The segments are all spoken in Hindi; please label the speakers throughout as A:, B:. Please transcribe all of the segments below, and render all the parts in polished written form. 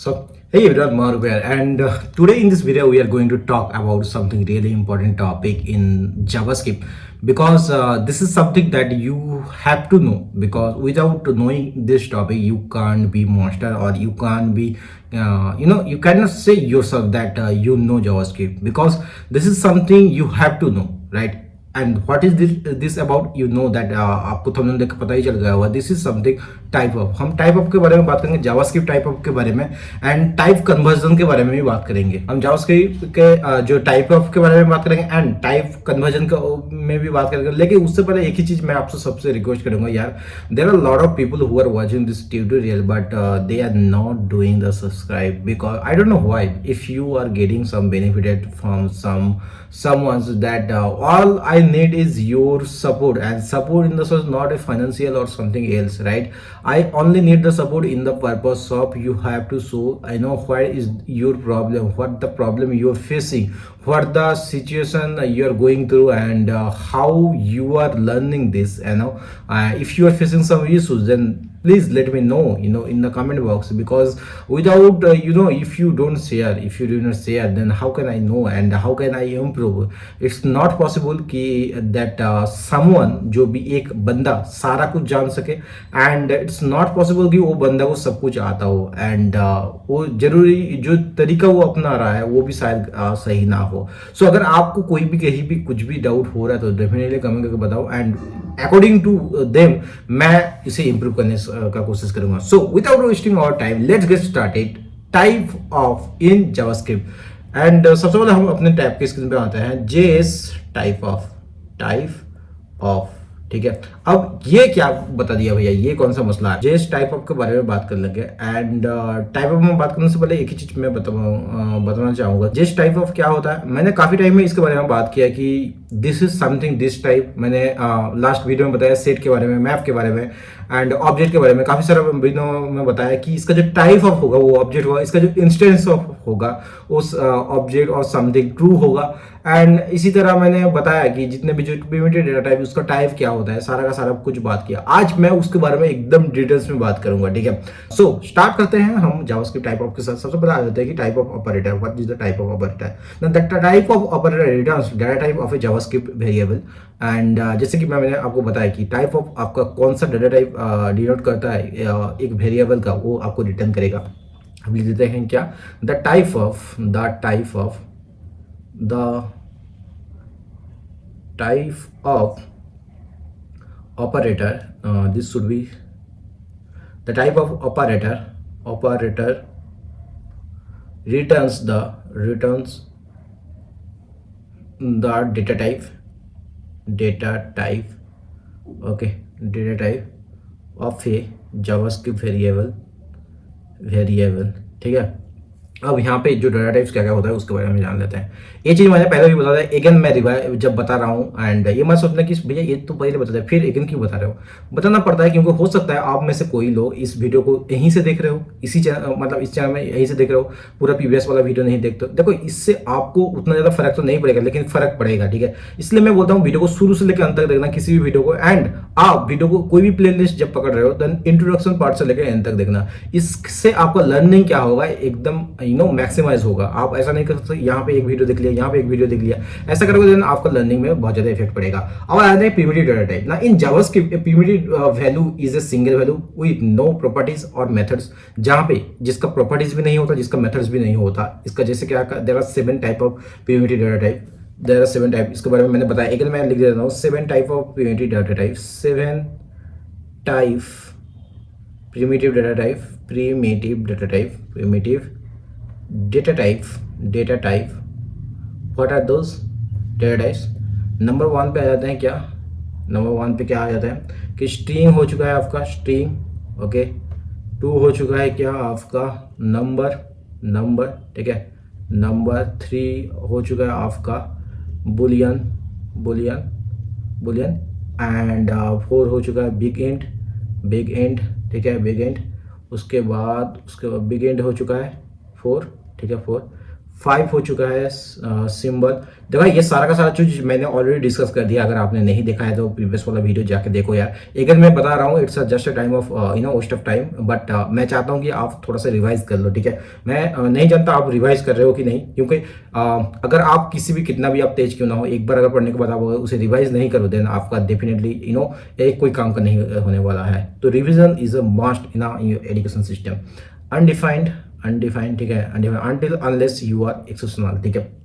A: So, hey everyone, Mark here, and today in this video we are going to talk about something really important topic in JavaScript because this is something that you have to know, because without knowing this topic you can't be monster, or you can't be you cannot say yourself that you know JavaScript, because this is something you have to know, right? And what is this about, you know that, आपको थंबनेल देख पता ही चल गया होगा, this is something type of. हम टाइप ऑफ के बारे में बात करेंगे, जावास्क्रिप्ट टाइप ऑफ के बारे में, एंड टाइप कन्वर्जन के बारे में भी बात करेंगे। हम जावास्क्रिप्ट के जो टाइप ऑफ के बारे में बात करेंगे एंड टाइप कन्वर्जन में भी बात करेंगे। लेकिन उससे पहले एक ही चीज मैं आपसे सबसे रिक्वेस्ट करूंगा यार, there are lot of people who are watching this tutorial but they are not doing the subscribe, because I don't know why. If you are getting some benefited from someone's that all I need is your support, and support in the sense not a financial or something else, right? I only need the support in the purpose of you have to show, I know what is your problem, what the problem you are facing, what the situation you are going through, and how you are learning this, if you are facing some issues, then please let me know, in the comment box, because without if you don't share, if you do not share, then how can I know and how can I improve? It's not possible कि that someone, जो भी एक बंदा सारा कुछ जान सके, and it's not possible कि वो बंदा को सब कुछ आता हो, and वो जरूरी जो तरीका वो अपना रहा है वो भी शायद सही ना हो। सो अगर आपको कोई भी कहीं भी कुछ भी डाउट हो रहा है तो डेफिनेटली कमेंट करके बताओ, एंड अकॉर्डिंग टू देम मैं इसे इंप्रूव करने का कोशिश करूंगा। So without wasting our time, let's get started. Type of in JavaScript, and सबसे पहले हम अपने टैब के स्क्रीन पे आते हैं, जेएस टाइप ऑफ, ठीक है। अब ये क्या बता दिया भैया, ये कौन सा मसला है? जेएस टाइप ऑफ के बारे में बात कर लेंगे, एंड टाइप ऑफ में बात करने से पहले एक ही चीज मैं बताना चाहूंगा। जेएस टाइप ऑफ क्या होता है, मैंने काफी टाइम में इसके बारे में बात किया कि this is something this type. मैंने लास्ट वीडियो में बताया सेट के बारे में, मैप के बारे में, एंड ऑब्जेक्ट के बारे में काफी सारा वीडियो में बताया कि इसका जो टाइप ऑफ होगा वो ऑब्जेक्ट होगा, इसका जो इंस्टेंस ऑफ होगा उस ऑब्जेक्ट और समथिंग ट्रू होगा। एंड इसी तरह मैंने बताया कि जितने भी जो प्रिमिटिव डेटा टाइप, उसका टाइप क्या होता है, सारा का सारा कुछ बात किया। आज मैं उसके बारे में एकदम डिटेल्स में बात करूंगा, ठीक है। सो स्टार्ट करते हैं हम जावास्क्रिप्ट टाइप ऑफ के साथ। सबसे पहले आ जाते हैं कि type of operator, what is the type of operator? The type of operator returns data type of A JavaScript variable, and जैसे कि मैंने आपको बताया कि टाइप ऑफ आपका कौन सा डेटा टाइप डिनोट करता है एक वेरिएबल का, वो आपको रिटर्न करेगा। अब लिख देते हैं क्या, the type of operator, this should be the type of operator returns the data type, okay, data type of a JavaScript variable, ठीक है। अब यहाँ पे जो डाटा टाइप्स क्या क्या होता है उसके बारे में जान लेते हैं। ये चीज मैंने पहले भी बता दिया, अगेन मैं रिवाइव जब बता रहा हूँ, एंड ये मत सोचना कि भैया ये तो पहले बता दिया फिर अगेन क्यों बता रहे हो। बताना पड़ता है क्योंकि हो सकता है आप में से कोई लोग इस वीडियो को यहीं से देख रहे हो, इसी चैनल मतलब इस चैनल में यहीं से देख रहे हो, पूरा प्रीवियस वाला वीडियो नहीं देखते। देखो इससे आपको उतना ज्यादा फर्क तो नहीं पड़ेगा, लेकिन फर्क पड़ेगा, ठीक है। इसलिए मैं बोलता हूँ वीडियो को शुरू से लेकर अंत तक देखना, किसी भी वीडियो को, एंड आप वीडियो को कोई भी प्ले लिस्ट जब पकड़ रहे हो देन इंट्रोडक्शन पार्ट से लेकर एंड तक देखना। इससे आपका लर्निंग क्या होगा, एकदम मैक्सिमाइज होगा। आप ऐसा नहीं कर सकते यहाँ पे एक वीडियो देख लिया, यहाँ पे एक वीडियो देख लिया, ऐसा करोगे देन आपका लर्निंग में बहुत ज्यादा इफेक्ट पड़ेगा। अब आते हैं प्रिमिटिव डेटा टाइप ना। In JavaScript primitive value is a single value with no properties और मेथड्स, जहां पे जिसका प्रॉपर्टीज भी नहीं होता, जिसका मेथड्स भी नहीं होता। इसका जैसे क्या, there are 7 type of primitive data type, there are 7 type. इसके बारे में मैंने बताया, एक मैं लिख देता हूँ 7 type of primitive data type, 7 type primitive data type, data type, what are those data types? Number 1 पे आ जाते हैं क्या, नंबर 1 पे क्या आ जाता है कि स्ट्रिंग हो चुका है आपका, स्ट्रिंग, ओके। 2 हो चुका है क्या आपका नंबर, ठीक है। नंबर 3 हो चुका है आपका बुलियन, एंड 4 हो चुका है बिग एंड, ठीक है, बिग एंड। उसके बाद बिग एंड हो चुका है 4, ठीक है, 4। 5 हो चुका है सिंबल। देखो ये सारा का सारा चीज मैंने ऑलरेडी डिस्कस कर दिया। अगर आपने नहीं देखा है तो प्रीवियस वाला वीडियो जाके देखो यार। अगर मैं बता रहा हूँ it's just a time of waste of time, but मैं चाहता हूँ कि आप थोड़ा सा रिवाइज कर लो, ठीक है। मैं नहीं जानता आप रिवाइज कर रहे हो कि नहीं, क्योंकि अगर आप किसी भी कितना भी आप तेज क्यों ना हो, एक बार अगर पढ़ने के बाद आप उसे रिवाइज नहीं करो देन आपका डेफिनेटली एक कोई काम का नहीं होने वाला है। तो revision is a must in education system. Undefined, undefined, ठीक है, undefined until unless you are exceptional, ठीक है।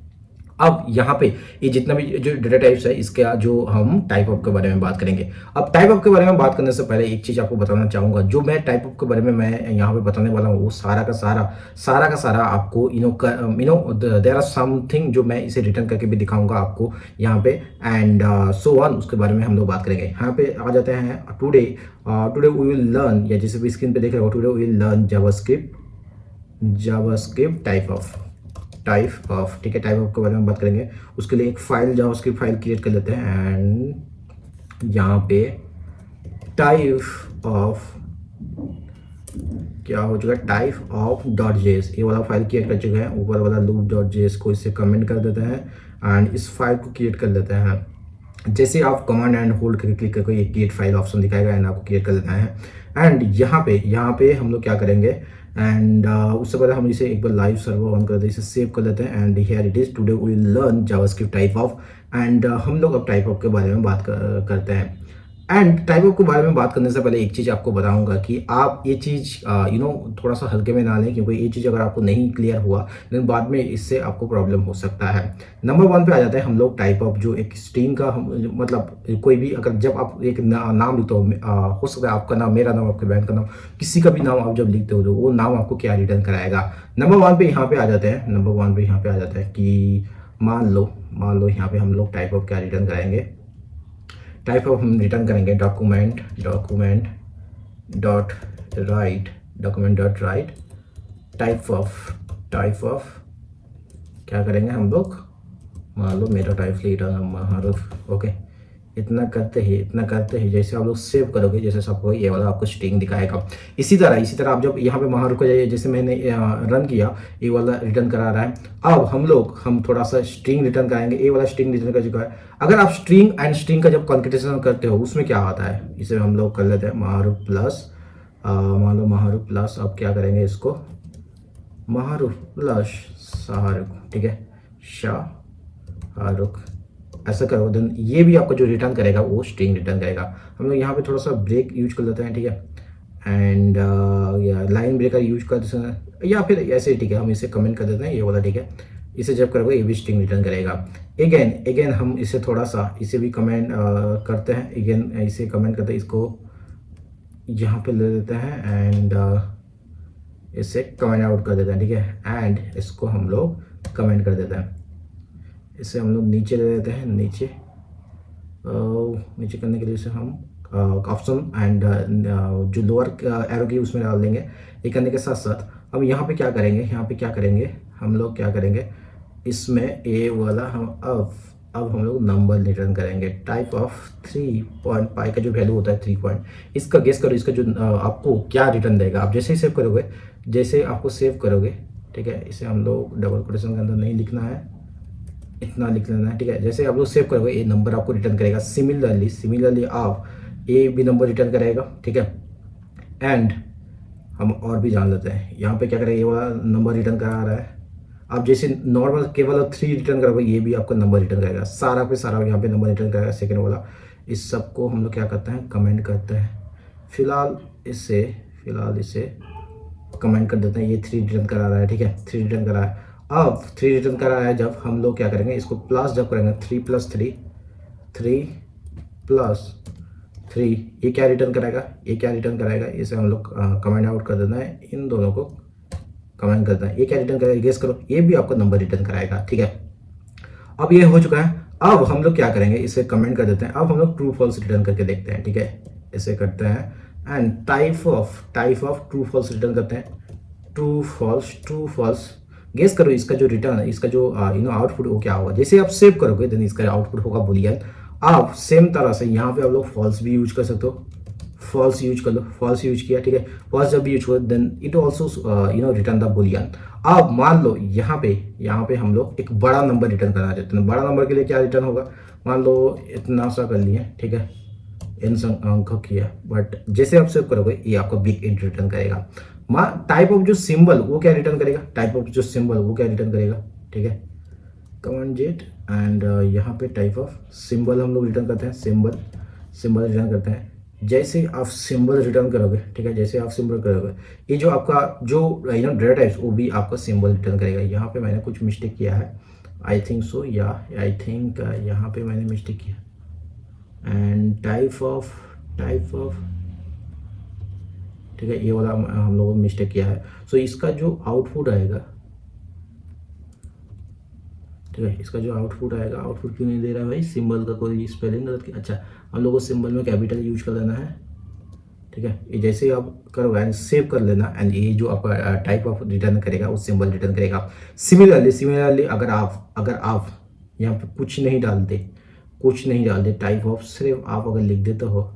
A: अब यहाँ पे ये जितना भी जो डेटा टाइप्स है इसका जो हम टाइप ऑफ के बारे में बात करेंगे। अब टाइप ऑफ के बारे में बात करने से पहले एक चीज आपको बताना चाहूंगा। जो मैं टाइप ऑफ के बारे में मैं यहाँ पे बताने वाला हूँ वो सारा का सारा आपको देयर आर समथिंग जो मैं इसे रिटर्न करके भी दिखाऊंगा आपको यहाँ पे, एंड सो ऑन, उसके बारे में हम लोग बात करेंगे। यहाँ पे आ जाते हैं today. Today we will learn, या जैसे भी स्क्रीन पे देख रहे हो, today we will learn JavaScript type of, ठीक है। टाइप ऑफ के बारे में बात करेंगे। उसके लिए एक फाइल जावास्क्रिप्ट फाइल क्रिएट कर लेते हैं, एंड यहाँ पे टाइप ऑफ क्या हो चुका है, टाइप ऑफ डॉट जेएस, ये वाला फाइल क्रिएट कर चुके हैं। ऊपर वाला लूप डॉट जेएस को इससे कमेंट कर देते हैं एंड इस फाइल को क्रिएट कर लेते हैं। जैसे आप कमांड एंड होल्ड करके क्लिक करके ये क्रिएट फाइल ऑप्शन दिखाएगा एंड आपको क्रिएट कर देना है। एंड यहाँ पे हम लोग क्या करेंगे, एंड उससे पहले हम इसे एक बार लाइव सर्वर ऑन कर दे, इसे सेव कर लेते हैं। And here it is, today we will learn JavaScript type of, and हम लोग अब टाइप ऑफ के बारे में बात करते हैं। एंड टाइप ऑफ के बारे में बात करने से पहले एक चीज़ आपको बताऊंगा कि आप ये चीज़ थोड़ा सा हल्के में ना लें, क्योंकि ये चीज़ अगर आपको नहीं क्लियर हुआ देन बाद में इससे आपको प्रॉब्लम हो सकता है। नंबर 1 पे आ जाते हैं हम लोग। टाइप ऑफ जो एक स्ट्रिंग का मतलब कोई भी अगर जब आप एक नाम लिखते हो सकता है आपका नाम, मेरा नाम, आपके बहन का नाम, किसी का भी नाम आप जब लिखते हो तो वो नाम आपको क्या रिटर्न कराएगा। नंबर 1 पे यहाँ पे आ जाते हैं। नंबर 1 पे यहाँ पे आ जाता है कि मान लो यहाँ पे हम लोग टाइप ऑफ क्या रिटर्न कराएंगे। टाइप ऑफ हम रिटर्न करेंगे document dot right type of क्या करेंगे हम लोग, मान लो मेरा टाइप रिटर्न महारूफ। ओके, इतना करते ही जैसे आप लोग सेव करोगे, जैसे सबको ये वाला आपको स्ट्रिंग दिखाएगा। इसी तरह आप जब यहाँ पे महारूफ को जाइए, जैसे मैंने रन किया, ये वाला रिटर्न करा रहा है। अब हम थोड़ा सा स्ट्रिंग रिटर्न कराएंगे। ये वाला स्ट्रिंग रिटर्न कर चुका है। अगर आप स्ट्रिंग एंड स्ट्रिंग का जब कॉन्केटेशन करते हो उसमें क्या आता है, इसे हम लोग कर लेते हैं महारूफ प्लस, मान लो महारूफ प्लस, अब क्या करेंगे इसको महारूफ प्लस शाहरुख, ठीक है, शाहरुख, ऐसा करो देन ये भी आपका जो रिटर्न करेगा वो स्ट्रिंग रिटर्न करेगा। हम लोग यहाँ पे थोड़ा सा ब्रेक यूज कर लेते हैं, ठीक है, एंड या लाइन ब्रेकर यूज कर देते हैं, या फिर ऐसे, ठीक है, हम इसे कमेंट कर देते हैं ये वाला, ठीक है। इसे जब करोगे ये भी स्ट्रिंग रिटर्न करेगा। अगेन हम इसे थोड़ा सा इसे भी कमेंट करते हैं। अगेन इसे कमेंट करते हैं, इसको यहाँ पे ले लेते हैं एंड इसे कमेंट आउट कर देते हैं, ठीक है, एंड इसको हम लोग कमेंट कर देते हैं। इसे हम लोग नीचे ले लेते हैं, नीचे करने के लिए इसे हम ऑप्शन एंड जो लोअर एरो की उसमें डाल देंगे। ये करने के साथ साथ हम यहाँ पे क्या करेंगे, हम लोग क्या करेंगे इसमें ए वाला हम अब हम लोग नंबर रिटर्न करेंगे। टाइप ऑफ 3 पॉइंट पाई का जो वैल्यू होता है 3 पॉइंट, इसका गेस करो, इसका जो आपको क्या रिटर्न देगा। आप जैसे ही सेव करोगे, जैसे आपको सेव करोगे, ठीक है, इसे हम लोग डबल कोटेशन के अंदर नहीं लिखना है, इतना लिख लेना है, ठीक है। जैसे आप लोग सेव करोगे ये नंबर आपको रिटर्न करेगा। सिमिलरली आप ए भी नंबर रिटर्न करेगा, ठीक है। एंड हम और भी जान लेते हैं, यहाँ पे क्या करेगा, ये वाला नंबर रिटर्न करा रहा है। आप जैसे नॉर्मल केवल 3 रिटर्न करोगे, ये भी आपको नंबर रिटर्न करेगा, सारा पे सारा यहाँ पे नंबर रिटर्न करेगा सेकेंड वाला। इस सबको हम लोग क्या करते हैं, कमेंट करते हैं। फिलहाल इसे कमेंट कर देते हैं। ये 3 रिटर्न करा रहा है, ठीक है, 3 रिटर्न करा है। अब 3 रिटर्न करा है, जब हम लोग क्या करेंगे, इसको प्लस जब करेंगे 3 + 3 ये क्या रिटर्न कराएगा, इसे हम लोग कमेंट आउट कर देना है। इन दोनों को कमेंट करना है। ये क्या रिटर्न करेगा, गेस करो, ये भी आपको नंबर रिटर्न कराएगा, ठीक है। अब ये हो चुका है। अब हम लोग क्या करेंगे, इसे कमेंट कर देते हैं। अब हम लोग ट्रू फॉल्स रिटर्न करके देखते हैं, ठीक है, इसे करते हैं and type of true false return करते हैं। ट्रू फॉल्स गेस करो, इसका जो रिटर्न है, इसका जो आउटपुट वो क्या होगा। जैसे आप सेव करोगे देन इसका आउटपुट होगा बुलियन। आप सेम तरह से यहाँ पे आप लोग फॉल्स भी यूज कर सकते हो, फॉल्स यूज कर लो, फॉल्स यूज किया, ठीक है। फॉल्स जब भी यूज करो then it also return the boolean. अब मान लो यहाँ पे हम लोग एक बड़ा नंबर रिटर्न करना चाहते हैं। बड़ा नंबर के लिए क्या रिटर्न होगा, मान लो इतना सा कर लिए, ठीक है, इन अंक किया, बट जैसे आप सेव करोगे ये आपको बिग इंट रिटर्न करेगा। टाइप ऑफ जो सिंबल वो क्या रिटर्न करेगा, टाइप ऑफ जो सिंबल वो क्या रिटर्न करेगा, ठीक है, कमांड जेट एंड यहाँ पे टाइप ऑफ सिंबल हम लोग रिटर्न करते हैं, सिंबल रिटर्न करते हैं। जैसे आप सिंबल रिटर्न करोगे, ठीक है, जैसे आप सिंबल करोगे ये जो आपका जो डेटा टाइप्स वो भी आपका सिंबल रिटर्न करेगा। यहाँ पे मैंने कुछ मिस्टेक किया है, आई थिंक सो, या आई थिंक यहाँ पे मैंने मिस्टेक किया एंड टाइप ऑफ, ठीक है, ये वाला हम लोगों ने मिस्टेक किया है। सो इसका जो आउटपुट आएगा, ठीक है, इसका जो आउटपुट आएगा, आउटपुट क्यों नहीं दे रहा है भाई, सिंबल का कोई स्पेलिंग गलत किया। अच्छा, हम लोगों को सिंबल में कैपिटल यूज कर लेना है, ठीक है। ये जैसे ही आप करोगे एंड सेव कर लेना एंड ये जो आपका टाइप ऑफ रिटर्न करेगा वो सिंबल रिटर्न करेगा। सिमिलरली अगर आप यहाँ पे कुछ नहीं डालते, टाइप ऑफ सिर्फ आप अगर लिख देते हो,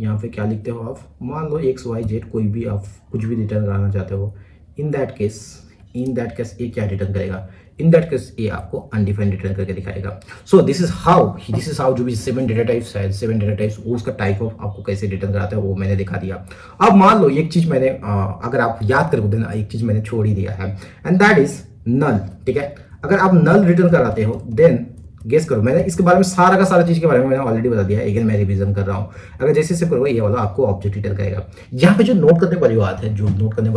A: यहाँ पे क्या लिखते हो आप, मान लो XYZ कोई भी आप कुछ भी रिटर्न कराना चाहते हो, इन दैट केस ये क्या रिटर्न करेगा, इन दैट केस ये आपको अनडिफाइंड रिटर्न करके दिखाएगा। सो दिस इज हाउ जो भी 7 डेटा टाइप्स है, 7 डेटा टाइप्स वो उसका टाइप ऑफ आपको कैसे रिटर्न कराता है वो मैंने दिखा दिया। अब मान लो एक चीज मैंने अगर आप याद करोगे देना, एक चीज मैंने छोड़ ही दिया है एंड दैट इज नल, ठीक है। अगर आप नल रिटर्न कराते हो देन गेस करो, मैंने इसके बारे में सारा का सारा चीज के बारे में मैंने ऑलरेडी बता दिया है, अगेन मैं रिवीजन कर रहा हूँ। अगर जैसे से करोगे ये वाला आपको ऑब्जेक्ट रिटर्न करेगा। यहाँ पे जो नोट करने वाली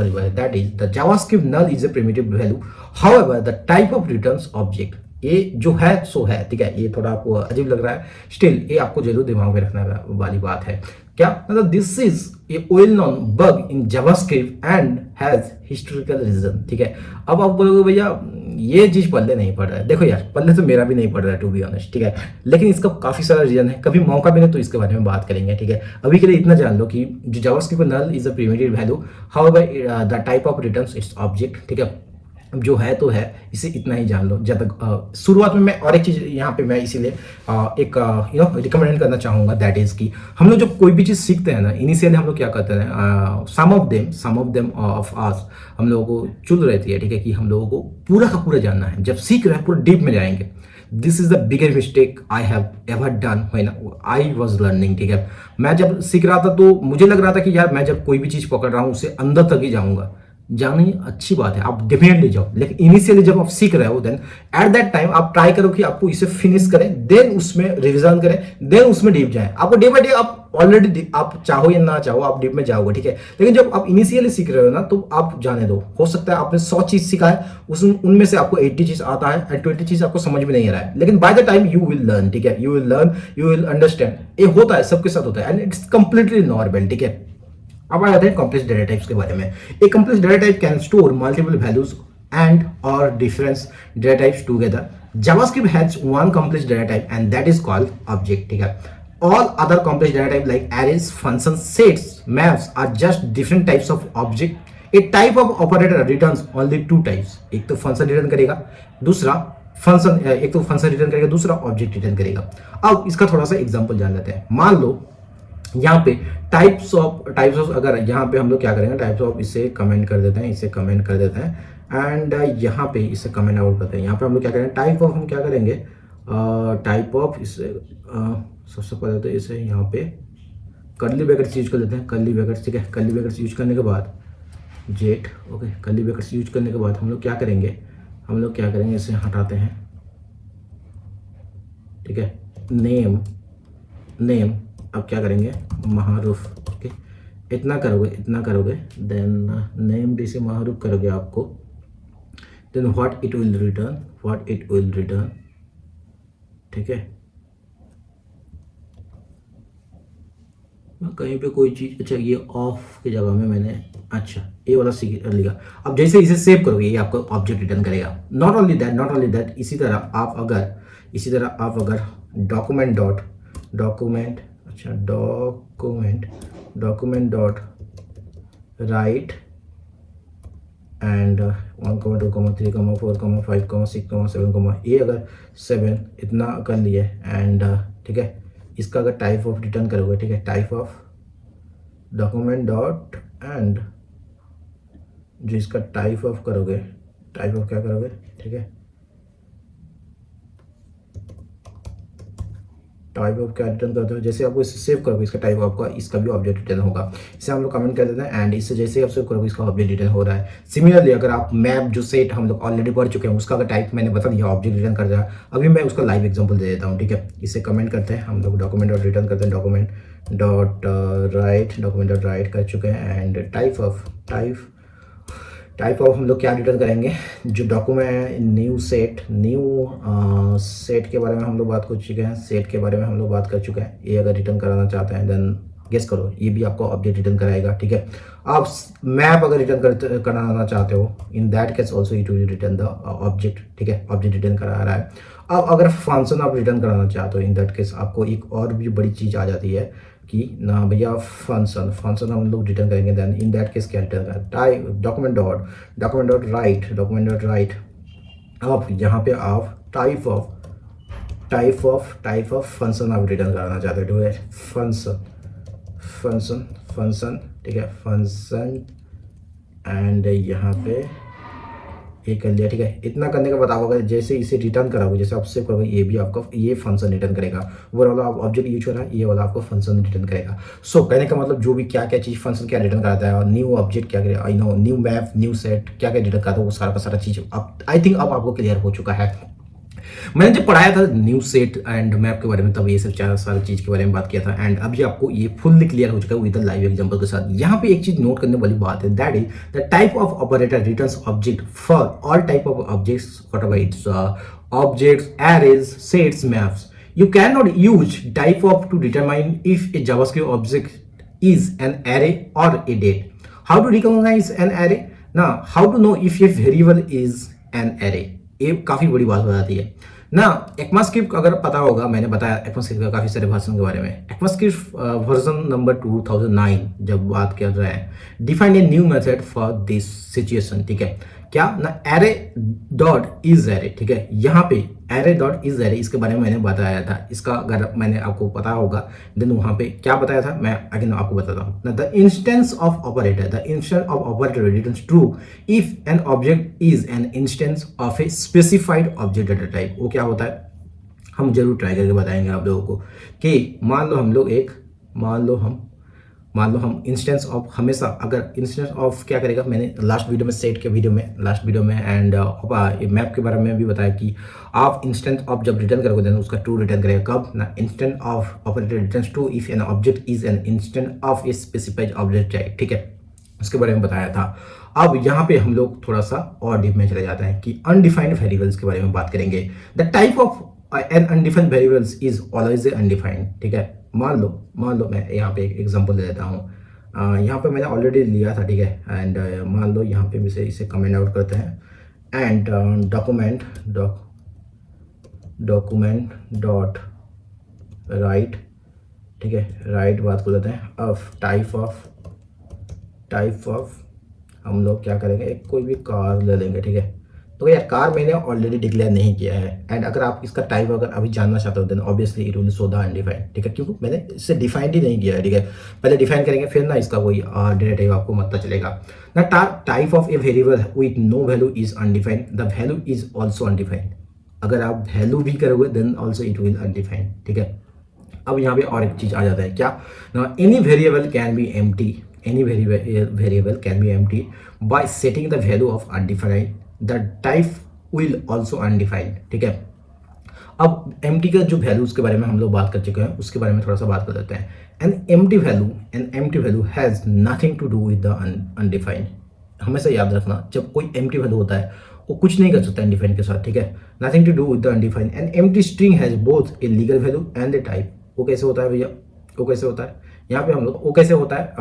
A: बात है, that is the JavaScript null is a primitive value, however the type of returns object. ये जो है सो है, ठीक है, ये थोड़ा आपको अजीब लग रहा है, स्टिल ये आपको जरूर दिमाग में रखने वाली बात है। क्या मतलब, this is a well known bug in JavaScript and has historical reason, ठीक है। अब आप बोलोगे भैया ये चीज पल्ले नहीं पड़ रहा है, देखो यार पल्ले तो मेरा भी नहीं पड़ रहा है टू बी ऑनेस्ट, ठीक है, लेकिन इसका काफी सारा रीजन है। कभी मौका मिले तो इसके बारे में बात करेंगे, ठीक है। अभी के लिए इतना जान लो कि जो JavaScript null is a primitive value, however the type of returns it's object, ठीक है। जो है तो है, इसे इतना ही जान लो। जब तक शुरुआत में मैं और एक चीज यहाँ पे मैं इसीलिए एक रिकमेंड करना चाहूंगा, दैट इज कि हम लोग जब कोई भी चीज सीखते हैं ना, इनिशियली हम लोग क्या करते हैं, सम ऑफ देम ऑफ आस हम लोगों को चुल रहती है, ठीक है, कि हम लोगों को पूरा का पूरा जानना है। जब सीख रहे हैं पूरा डीप में जाएंगे। This is the bigger mistake I have ever done when I was learning, ठीक है। मैं जब सीख रहा था तो मुझे लग रहा था कि यार मैं जब कोई भी चीज पकड़ रहा हूँ उसे अंदर तक ही जाऊंगा। जानी अच्छी बात है, आप डेफिनेटली जाओ, लेकिन इनिशियली जब आप सीख रहे हो देन एट दैट टाइम आप ट्राई करो कि आपको इसे फिनिश करें, देन उसमें रिवीजन करें, देन उसमें डीप जाएं। आपको डे बाय डे आप ऑलरेडी आप चाहो या ना चाहो आप डीप में जाओगे, ठीक है। लेकिन जब आप इनिशियली सीख रहे हो ना तो आप जाने दो, हो सकता है आपने 100 चीज सीखा है, उनमें से आपको 80 चीज आता है एंड 20 चीज आपको समझ में नहीं आ रहा है, लेकिन by the time you will learn, ठीक है, यू विल अंडरस्टैंड। ये होता है, सबके साथ होता है एंड इट्स कंप्लीटली नॉर्मल, ठीक है। अब आ जाते हैं कॉम्प्लेक्स डेटा टाइप्स के बारे में। एक complex data type can store multiple values and और different data types together. JavaScript has one complex data type and that is called object, ठीक है। All other complex data type like arrays, functions, sets, maps are just different types of object. A type of operator returns only two types. एक तो फंक्शन रिटर्न करेगा, दूसरा फंक्शन रिटर्न करेगा, दूसरा ऑब्जेक्ट रिटर्न करेगा। अब इसका थोड़ा सा एग्जांपल जान लेते हैं। मान लो यहाँ पे टाइप्स ऑफ अगर यहाँ पे हम लोग क्या करेंगे, टाइप्स ऑफ इसे कमेंट कर देते हैं, एंड यहाँ पे इसे कमेंट आउट करते हैं। यहाँ पे हम लोग क्या करेंगे, टाइप ऑफ हम क्या करेंगे, टाइप ऑफ इसे सबसे पहले तो इसे यहाँ पे कर्ली ब्रैकेट्स यूज कर लेते हैं, कर्ली ब्रैकेट्स, ठीक है। कर्ली ब्रैकेट्स यूज करने के बाद jet, okay, curly brackets use करने के बाद हम लोग क्या करेंगे, इसे हटाते हैं, ठीक है। नेम अब क्या करेंगे, महारूफ, ठीक है। इतना करोगे देन नेम डी से महारूफ करोगे आपको, then what it will return, ठीक है। कहीं पे कोई चीज, अच्छा ये ऑफ की जगह में मैंने अच्छा ये वाला लिखा। अब जैसे इसे सेव करोगे ये आपको ऑब्जेक्ट रिटर्न करेगा। नॉट ओनली दैट, इसी तरह आप अगर डॉक्यूमेंट डॉट राइट एंड 1, 2, 3, 4, 5, 6, 7, ये अगर 7 इतना कर लिए एंड ठीक है, इसका अगर टाइप ऑफ रिटर्न करोगे, ठीक है, type of document dot and जो इसका टाइप ऑफ करोगे, टाइप ऑफ क्या करोगे, ठीक है, टाइप ऑफ क्या रिटर्न करते हो, जैसे आपको इसे सेव करोगे इसका टाइप आपका, इसका भी ऑब्जेक्ट रिटर्न होगा। इसे हम लोग कमेंट कर देते हैं एंड इससे जैसे आप सेव करोगे इसका ऑब्जेक्ट रिटर्न हो रहा है। सिमिलरली अगर आप मैप जो सेट हम लोग ऑलरेडी पढ़ चुके हैं उसका अगर टाइप मैंने बता दिया ऑब्जेक्ट रिटर्न कर दिया। अभी मैं उसका लाइव एग्जाम्पल दे देता हूँ, ठीक है। इसे कमेंट करते हैं हम लोग, डॉक्यूमेंट डॉट रिटर्न करते हैं, डॉक्यूमेंट डॉट राइट कर चुके हैं एंड टाइप ऑफ हम लोग क्या रिटर्न करेंगे, जो डॉक्यूमेंट न्यू सेट के बारे में हम लोग बात कर चुके हैं, सेट के बारे में हम लोग बात कर चुके हैं। ये अगर रिटर्न कराना चाहते हैं देन गेस करो, ये भी आपको ऑब्जेक्ट रिटर्न कराएगा, ठीक है। आप मैप अगर रिटर्न कराना चाहते हो, in that case also it will return the object, ठीक है, ऑब्जेक्ट रिटर्न करा रहा है। अब अगर फंक्शन आप रिटर्न कराना चाहते हो, इन दैट केस आपको एक और भी बड़ी चीज़ आ जाती है कि ना भैया फंक्शन हम लोग रिटर्न करेंगे, देन इन दैट केस क्या रिटर्न करें, टाइप डॉक्यूमेंट डॉट राइट। अब यहाँ पे आप टाइप ऑफ फंक्शन आप रिटर्न कराना चाहते हो, ठीक है, फंक्शन, ठीक है, फंक्शन एंड यहाँ पे ये कर लिया, ठीक है। इतना करने के बाद आप अगर जैसे इसे रिटर्न कराओगे, जैसे आप सेव करोगे, ये भी आपका ये फंक्शन रिटर्न करेगा। वो वाला आप ऑब्जेक्ट यूज हो रहा है, ये वाला आपको फंक्शन रिटर्न करेगा। सो कहने का मतलब जो भी क्या क्या चीज़ फंक्शन क्या रिटर्न कराता है और न्यू ऑब्जेक्ट क्या करेगा, न्यू मैप, न्यू सेट क्या क्या रिटर्न कराता है, वो सारा का सारा चीज़ अब आई थिंक अब आपको क्लियर हो चुका है। मैंने जब पढ़ाया था न्यू सेट एंड मैप के बारे में तब ये सब चार सारी चीज़ के बारे में बात किया था एंड अभी आपको ये फुल्ली क्लियर हो चुका है विद लाइव एग्जांपल के साथ। यहाँ पे एक चीज नोट करने वाली बात है, that is the type of operator returns object for all type of objects, whatever its objects, arrays, sets, maps. You cannot use type of to determine if a JavaScript object is an array or a date. How to recognize an array? Now, how to know if a variable is an array? ये काफ़ी बड़ी बात हो जाती है ना। ECMAScript अगर पता होगा, मैंने बताया ECMAScript का काफ़ी सारे वर्जन के बारे में। ECMAScript वर्जन नंबर 2009 जब बात कर रहे हैं, define a new method for this situation, ठीक है, क्या ना, एरे डॉट इज एरे, ठीक है। यहाँ पे एरे डॉट इज एरे इसके बारे में मैंने बताया था, इसका अगर मैंने आपको पता होगा देन वहाँ पे क्या बताया था मैं अगेन आपको बताता हूँ ना। The instance of operator returns true if an object is an instance of a specified object data type. वो क्या होता है हम जरूर ट्राई करके बताएंगे आप लोगों को कि मान लो हम इंस्टेंस ऑफ, हमेशा अगर इंस्टेंस ऑफ क्या करेगा, मैंने लास्ट वीडियो में सेट के लास्ट वीडियो में एंड मैप के बारे में भी बताया कि आप इंस्टेंस ऑफ जब रिटर्न करोगे देन उसका ट्रू रिटर्न करेगा। कब ना, instance of operator returns true if an object is an instance of a specified object type, ठीक है, उसके बारे में बताया था। अब यहाँ पे हम लोग थोड़ा सा और डीप में चले जाते हैं कि अनडिफाइंड वेरिएबल्स के बारे में बात करेंगे। The type of an undefined variables is always undefined, ठीक है। मान लो मैं यहाँ पे एक एग्जांपल दे देता हूँ। यहाँ पे मैंने ऑलरेडी लिया था, ठीक है, एंड मान लो यहाँ पे इसे कमेंट आउट करते हैं एंड डॉक्यूमेंट डॉट राइट, ठीक है, राइट बात को देते हैं। अब टाइप ऑफ हम लोग क्या करेंगे, एक कोई भी कार ले लेंगे, ठीक है। तो यार कार मैंने ऑलरेडी डिक्लेयर नहीं किया है एंड अगर आप इसका टाइप अगर अभी जानना चाहते हो then obviously it will show the undefined, ठीक है, क्योंकि मैंने इसे डिफाइंड ही नहीं किया है, ठीक है। पहले डिफाइन करेंगे फिर ना इसका कोई डेटा टाइप आपको पता चलेगा ना। Type of a variable with no value is undefined, the value is also undefined. अगर आप वैल्यू भी करोगे then also it will undefined, ठीक है। अब यहाँ पे और एक चीज आ जाता है क्या ना, any variable can B empty, any variable can be empty by setting the value of undefined, the type will also undefined, ठीक है। अब empty का जो वैल्यू उसके बारे में हम लोग बात कर चुके हैं, उसके बारे में थोड़ा सा बात कर देते हैं। an empty value has nothing to do with the undefined। हमेशा याद रखना जब कोई empty value होता है वो कुछ नहीं कर सकता undefined के साथ, ठीक है, nothing to do with the undefined। an empty string has both a legal value and a type। वो कैसे होता है भैया, वो कैसे होता है, यहाँ पे हम लोग वो कैसे होता है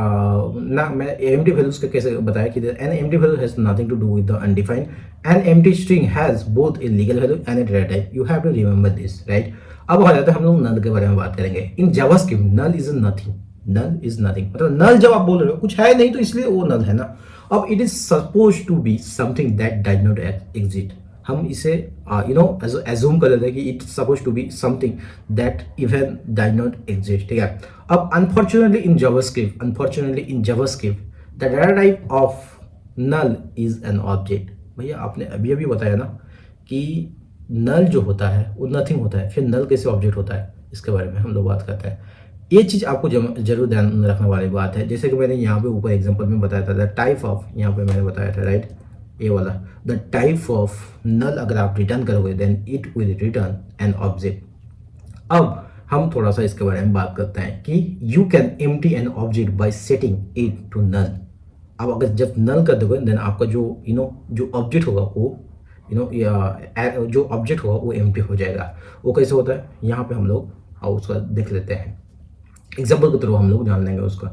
A: ना, मैं एम्प्टी वैल्यूज का कैसे बताया कि an empty value has nothing to do with the undefined, an empty string has both a legal value and a data type, you have to remember this, right. अब हो जाता है हम लोग नल के बारे में बात करेंगे। In JavaScript null is nothing, मतलब नल जब आप बोल रहे हो कुछ है नहीं तो इसलिए वो नल है ना। अब it is suppose to be something that does not exist, हम इसे एज्यूम कर लेते हैं कि it's suppose to be something that even does not exist, ठीक है। अब unfortunately in JavaScript the data type of null is an object. भैया आपने अभी अभी बताया ना कि नल जो होता है वो नथिंग होता है, फिर नल कैसे ऑब्जेक्ट होता है, इसके बारे में हम लोग बात करते हैं। ये चीज़ आपको जरूर ध्यान रखने वाली बात है। जैसे कि मैंने यहाँ पे ऊपर एग्जांपल में बताया था, द टाइप ऑफ, यहाँ पे मैंने बताया था राइट, ये वाला द टाइप ऑफ नल अगर आप रिटर्न करोगे then it will return an object. अब हम थोड़ा सा इसके बारे में बात करते हैं कि you can empty an object by setting it to null. अब अगर जब नल कर दोगे देन आपका जो जो ऑब्जेक्ट होगा वो जो ऑब्जेक्ट होगा वो एम्प्टी हो जाएगा। वो कैसे होता है, यहाँ पे हम लोग उसका देख लेते हैं, एग्जाम्पल के थ्रू हम लोग जान लेंगे उसका।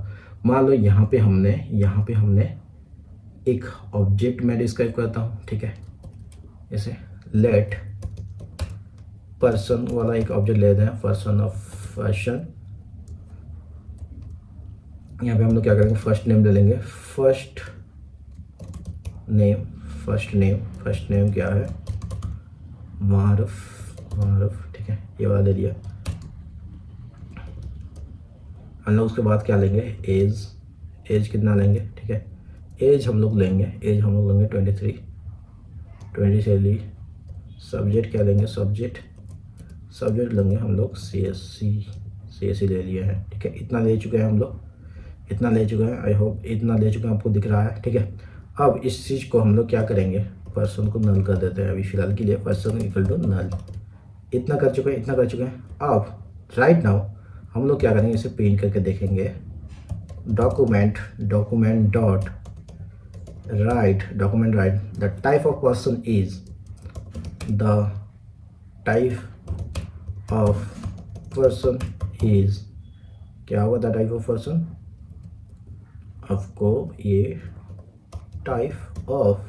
A: मान लो यहाँ पे हमने एक ऑब्जेक्ट मैं डिस्क्राइब करता हूँ, ठीक है। जैसे लेट पर्सन वाला एक ऑब्जेक्ट लेते हैं, पर्सन ऑफ फैशन। यहाँ पे हम लोग क्या करेंगे, फर्स्ट नेम ले लेंगे, फर्स्ट नेम क्या है, मारुफ, ठीक है, ये वाला ले लिया। हम लोग उसके बाद क्या लेंगे, एज कितना लेंगे, ठीक है। एज हम लोग लेंगे 23 से ली। सब्जेक्ट क्या लेंगे, सब्जेक्ट लेंगे हम लोग CSC ले लिए हैं, ठीक है। इतना ले चुके हैं, आई होप इतना ले चुके हैं, आपको दिख रहा है, ठीक है। अब इस चीज़ को हम लोग क्या करेंगे, पर्सन को नल कर देते हैं अभी फिलहाल के लिए, पर्सन इक्वल टू नल। इतना कर चुके हैं। अब राइट नाउ हम लोग क्या करेंगे, इसे प्रिंट करके देखेंगे। Document dot write the type of person is क्या होगा, द टाइप ऑफ पर्सन, आपको ये type of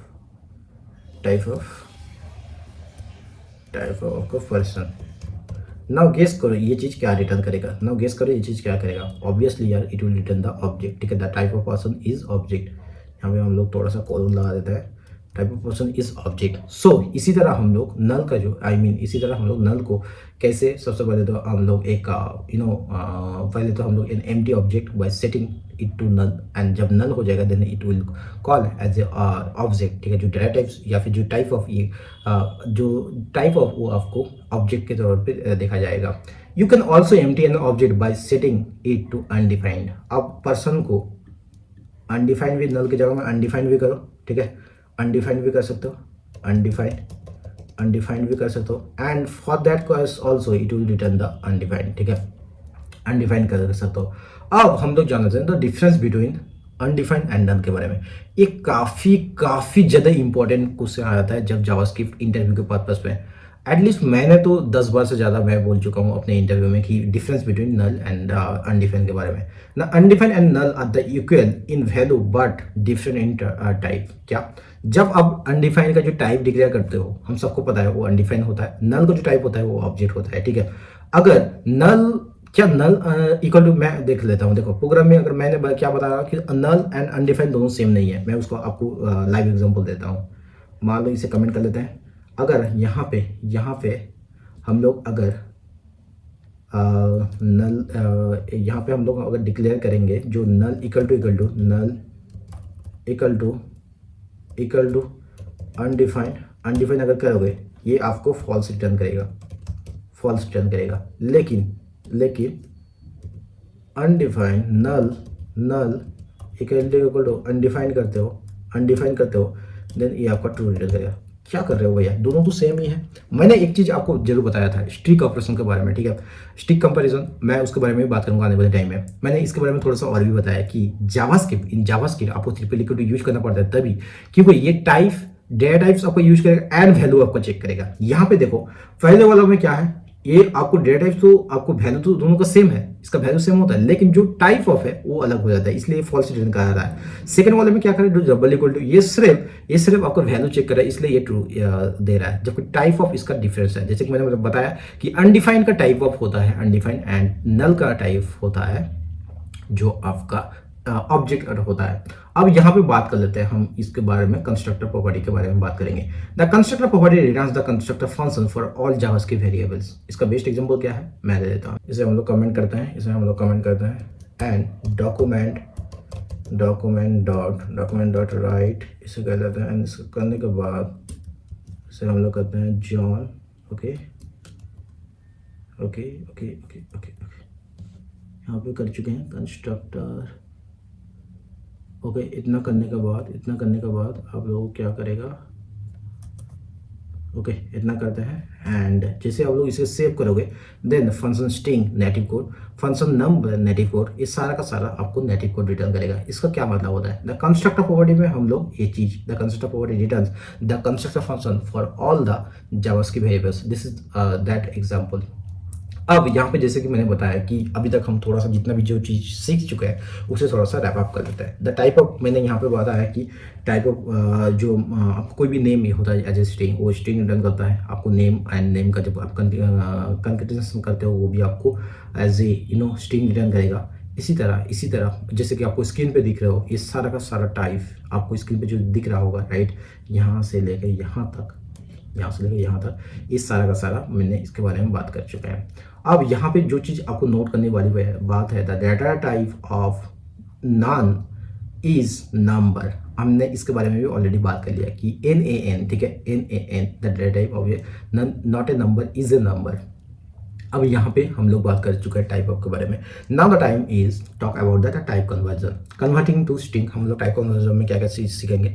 A: person. Now guess करो ये चीज़ क्या रिटर्न करेगा, ऑब्वियसली यार it will return the object, ठीक है। The type of person is object. यहाँ पे हम लोग थोड़ा सा कॉलम लगा देता है, type of person is object. So इसी तरह हम लोग नल का जो इसी तरह हम लोग नल को कैसे, सबसे पहले तो हम लोग एक पहले तो हम लोग an empty object by setting it to null, and जब नल हो जाएगा then it will call as a object, ठीक है। जो डाटा टाइप्स या फिर जो टाइप ऑफ वो आपको ऑब्जेक्ट के तौर पे देखा जाएगा। You can also empty an object by setting it to undefined. अब पर्सन को अनडिफाइंड भी नल की जगह में अनडिफाइंड भी करो, ठीक है। अनडिफाइंड भी कर सकते हो, अनडिफाइंड भी कर सकते हो, and for that case also it will return the undefined, ठीक है। अनडिफाइंड कर सकते हो। अब हम लोग जानना चाहते हैं the difference between undefined and null के बारे में। ये काफ़ी ज़्यादा इंपॉर्टेंट क्वेश्चन आ जाता है जब जावास्क्रिप्ट इंटरव्यू के पर्पस पे। एटलीस्ट मैंने तो 10 बार से ज़्यादा मैं बोल चुका हूँ अपने इंटरव्यू में कि difference between null and undefined के बारे में ना। Undefined and null are the equal in value but different in type. क्या, जब आप अनडिफाइंड का जो टाइप डिक्लेयर करते हो, हम सबको पता है वो अनडिफाइंड होता है, नल का जो टाइप होता है वो ऑब्जेक्ट होता है, ठीक है। अगर नल इक्वल टू, मैं देख लेता हूँ, देखो प्रोग्राम में अगर मैंने क्या बताया कि नल एंड अनडिफाइंड दोनों सेम नहीं है, मैं उसको आपको लाइव एग्जांपल देता हूँ। मान लो इसे कमेंट कर लेते हैं। अगर यहाँ पे हम लोग अगर यहाँ पे हम लोग अगर डिक्लेयर करेंगे जो नल इक्वल टू अनडिफाइंड अगर करोगे ये आपको फॉल्स रिटर्न करेगा, लेकिन undefined null equal to undefined करते हो देन ये आपका ट्रू रिटर्न करेगा। क्या कर रहे हो भैया, दोनों तो सेम ही है। मैंने एक चीज़ आपको जरूर बताया था स्टिक ऑपरेशन के बारे में, ठीक है। स्टिक कंपैरिजन मैं उसके बारे में भी बात करूंगा आने वाले टाइम में। मैंने इसके बारे में थोड़ा सा और भी बताया कि जावास्क्रिप्ट आपको ट्रिपल इक्वल टू यूज करना पड़ता है तभी, क्योंकि ये डेटा टाइप्स आपको यूज करेगा एंड वैल्यू आपको चेक करेगा। यहाँ पे देखो पहले वाला में क्या है, ये आपको डेटा टाइप तो आपको वैल्यू तो दोनों का सेम है, इसका वैल्यू सेम होता है, लेकिन जो टाइप ऑफ है वो अलग हो जाता है, इसलिए फॉल्स रिटर्न करा रहा है। सेकंड वाले में क्या करें, जो डबल इक्वल टू, ये सिर्फ आपको वैल्यू चेक कर रहा है, इसलिए ये ट्रू दे रहा है, जबकि टाइप ऑफ इसका डिफरेंस है। जैसे कि मैंने बताया कि अनडिफाइंड का टाइप ऑफ होता है अनडिफाइंड, एंड नल का टाइप होता है जो आपका ऑब्जेक्ट होता है। अब यहाँ पे बात कर लेते हैं हम इसके बारे में, कंस्ट्रक्टर प्रॉपर्टी के बारे में बात करेंगे। The constructor property returns the constructor function for all JavaScript variables. इसका बेस्ट एग्जांपल क्या है, मैं दे देता हूँ। इसे हम लोग कमेंट करते हैं, एंड डॉक्यूमेंट डॉट राइट इसे कर देते हैं। एंड इसे करने के बाद इसे हम लोग करते हैं John. Okay okay okay okay okay okay, यहाँ पे कर चुके हैं कंस्ट्रक्टर। ओके, इतना करने के बाद आप लोग क्या करेगा, ओके इतना करते हैं। एंड जैसे आप लोग इसे सेव करोगे then function string native code, function number native code, इस सारा का सारा आपको नेटिव कोड रिटर्न करेगा। इसका क्या मतलब होता है, द कंस्ट्रक्टर प्रॉपर्टी में हम लोग ये चीज, the constructor property returns the constructor function for all the JavaScript variables. This is that example. अब यहाँ पे जैसे कि मैंने बताया कि अभी तक हम थोड़ा सा जितना भी जो चीज़ सीख चुके हैं उसे थोड़ा सा रैप अप कर लेते हैं। द टाइप ऑफ, मैंने यहाँ पे बताया कि टाइप ऑफ जो आपको कोई भी नेम होता है एज ए स्ट्रिंग, वो स्ट्रिंग रिटर्न करता है आपको नेम, एंड नेम का जब आप कंकेटेनेशन करते हो वो भी आपको एज ए स्ट्रिंग रिटर्न करेगा। इसी तरह जैसे कि आपको स्क्रीन पे दिख रहे हो, ये सारा का सारा टाइप आपको स्क्रीन पे जो दिख रहा होगा, राइट, यहाँ से लेकर यहाँ तक इस सारा का सारा मैंने इसके बारे में बात कर चुका है। अब यहाँ पे जो चीज़ आपको नोट करने वाली बात है, the data type of non is number. हमने इसके बारे में भी ऑलरेडी बात कर लिया कि NaN, ठीक है, NaN the data type of A not a number is a number. अब यहाँ पे हम लोग बात कर चुके हैं टाइप ऑफ के बारे में। Now the time is talk about the type conversion, converting to string. हम लोग टाइप कन्वर्जन में क्या क्या चीज़ सीखेंगे,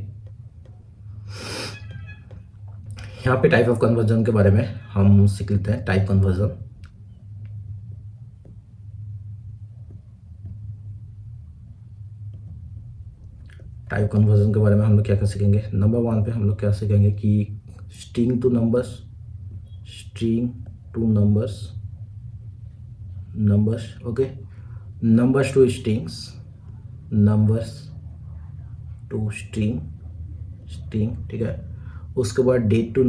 A: यहाँ पे टाइप ऑफ कन्वर्जन के बारे में हम सीख लेते हैं। टाइप कन्वर्जन, टाइप कन्वर्जन के बारे में हम लोग क्या क्या सीखेंगे। नंबर 1 पे हम लोग क्या सीखेंगे कि string to numbers, okay, numbers to string, ठीक है। उसके बाद डेट टू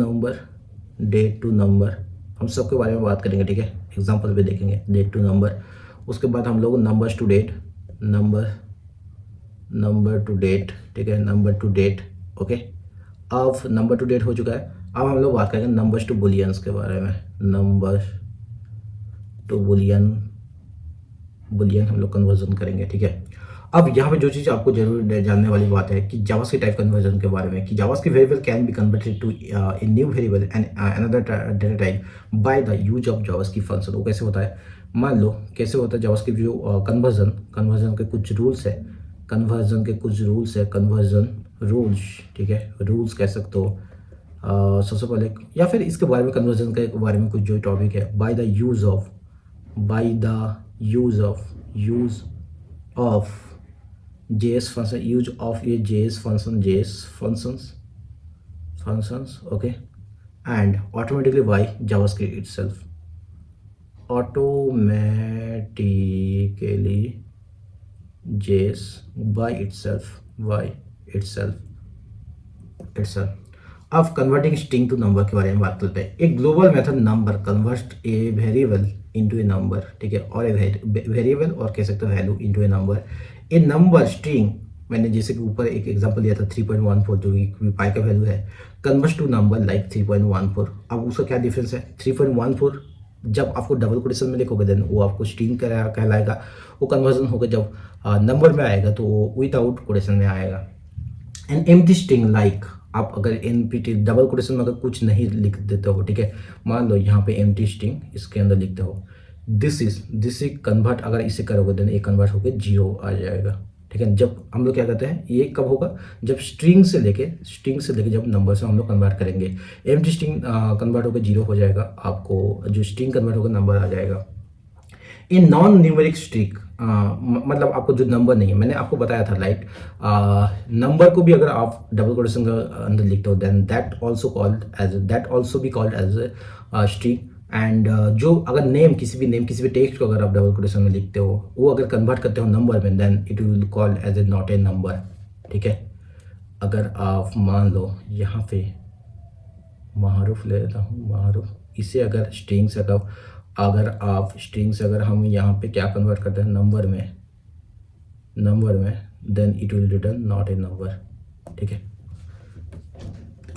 A: नंबर, हम सबके बारे में बात करेंगे, ठीक है, एग्जांपल पे देखेंगे डेट टू नंबर। उसके बाद हम लोग नंबर टू डेट, ठीक है, नंबर टू डेट, ओके। अब नंबर टू डेट हो चुका है, अब हम लोग बात करेंगे नंबर्स टू बुलियंस के बारे में। नंबर टू बुलियन हम लोग कन्वर्जन करेंगे, ठीक है। अब यहाँ पे जो चीज़ आपको जरूर जानने वाली बात है कि जावास्क्रिप्ट टाइप कन्वर्जन के बारे में, कि JavaScript variable can be converted to a new variable and another data type by the use of JavaScript function. वो कैसे होता है, मान लो कैसे होता है जावास्क्रिप्ट जो कन्वर्जन के कुछ रूल्स, ठीक है, रूल्स कह सकते हो। सबसे पहले या फिर इसके बारे में कन्वर्जन के बारे में कुछ जो टॉपिक है, bye the use of JS function, use of ये JS functions, okay, and automatically bye JavaScript itself, automatically JS by itself। अब कन्वर्टिंग स्ट्रिंग टू नंबर के बारे में बात करते हैं। एक global method number convert a variable into A number, ठीक है, और ए वेरिएबल और कह सकते हो वैल्यू इनटू ए नंबर। ए नंबर स्ट्रिंग, मैंने जैसे कि ऊपर एक एग्जांपल दिया था 3.14 जो कि पाई का वैल्यू है, कन्वर्ट टू नंबर लाइक 3.14। अब उसका क्या डिफरेंस है, 3.14 जब आपको डबल कोटेशन में लिखोगे देन वो आपको स्ट्रिंग कहलाएगा। वो कन्वर्जन होकर जब नंबर में आएगा तो वो विदाउट कोटेशन में आएगा। एंड एम्प्टी स्ट्रिंग लाइक, आप अगर एम्प्टी डबल कोटेशन में अगर कुछ नहीं लिख देते हो, ठीक है, मान लो यहाँ पे एम्प्टी स्ट्रिंग इसके अंदर लिखते हो, दिस इज कन्वर्ट, अगर इसे करोगे देन ये कन्वर्ट होकर 0 आ जाएगा, ठीक है। जब हम लोग क्या कहते हैं, ये कब होगा, जब स्ट्रिंग से लेके जब नंबर से हम लोग कन्वर्ट करेंगे। एम्प्टी स्ट्रिंग कन्वर्ट होकर 0 हो जाएगा, आपको जो स्ट्रिंग कन्वर्ट होकर नंबर आ जाएगा। इन नॉन न्यूमेरिक स्ट्रिंग, मतलब आपको जो नंबर नहीं है, मैंने आपको बताया था लाइक नंबर को भी अगर आप डबल कोटेशन के अंदर लिखते हो then that also be called as string. And जो अगर किसी भी टेक्स्ट को अगर आप डबल कोटेशन में लिखते हो, वो अगर कन्वर्ट करते हो नंबर में then it will called as a not a number, ठीक है। अगर आप मान लो यहाँ पे मारूफ ले लेता हूँ, मारूफ, इसे अगर स्ट्रिंग से अगर हम यहाँ पे क्या कन्वर्ट करते हैं नंबर में, नंबर में, then it will return not a number. ठीक है,